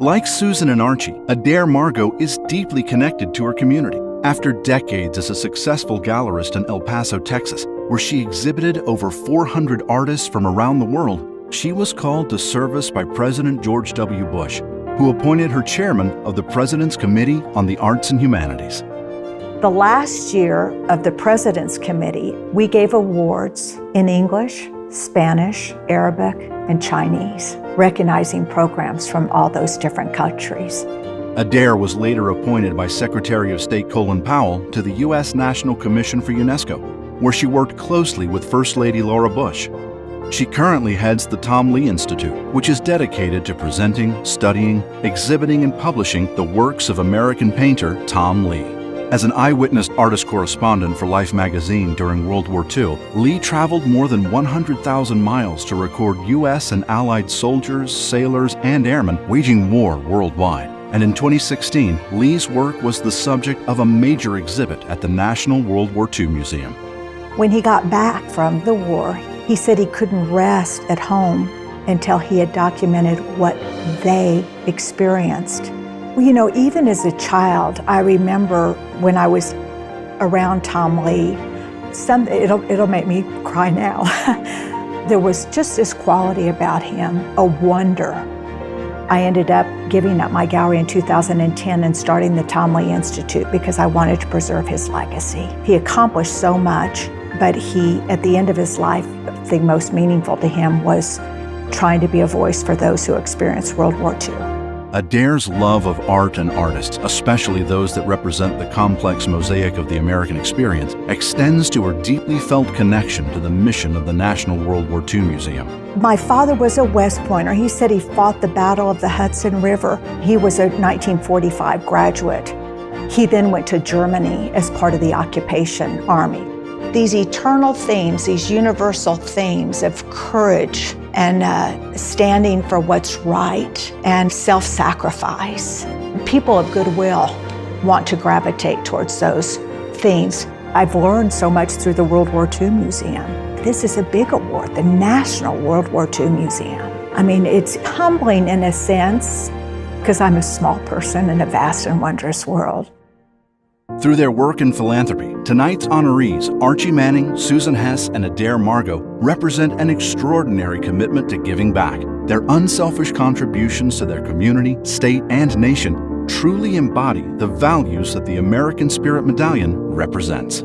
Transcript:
Like Susan and Archie, Adair Margo is deeply connected to her community. After decades as a successful gallerist in El Paso, Texas, where she exhibited over 400 artists from around the world, she was called to service by President George W. Bush, who appointed her chairman of the President's Committee on the Arts and Humanities. The last year of the President's Committee, we gave awards in English, Spanish, Arabic, and Chinese, recognizing programs from all those different countries. Adair was later appointed by Secretary of State Colin Powell to the U.S. National Commission for UNESCO, where she worked closely with First Lady Laura Bush. She currently heads the Tom Lee Institute, which is dedicated to presenting, studying, exhibiting, and publishing the works of American painter Tom Lee. As an eyewitness artist correspondent for Life magazine during World War II, Lee traveled more than 100,000 miles to record U.S. and Allied soldiers, sailors, and airmen waging war worldwide. And in 2016, Lee's work was the subject of a major exhibit at the National World War II Museum. When he got back from the war, he said he couldn't rest at home until he had documented what they experienced. Well, you know, even as a child, I remember when I was around Tom Lee, it'll make me cry now. There was just this quality about him, a wonder. I ended up giving up my gallery in 2010 and starting the Tom Lee Institute because I wanted to preserve his legacy. He accomplished so much, but at the end of his life, the thing most meaningful to him was trying to be a voice for those who experienced World War II. Adair's love of art and artists, especially those that represent the complex mosaic of the American experience, extends to her deeply felt connection to the mission of the National World War II Museum. My father was a West Pointer. He said he fought the Battle of the Hudson River. He was a 1945 graduate. He then went to Germany as part of the occupation army. These eternal themes, these universal themes of courage and standing for what's right and self-sacrifice. People of goodwill want to gravitate towards those themes. I've learned so much through the World War II Museum. This is a big award, the National World War II Museum. I mean, it's humbling in a sense because I'm a small person in a vast and wondrous world. Through their work in philanthropy, tonight's honorees, Archie Manning, Susan Hess, and Adair Margo, represent an extraordinary commitment to giving back. Their unselfish contributions to their community, state, and nation truly embody the values that the American Spirit Medallion represents.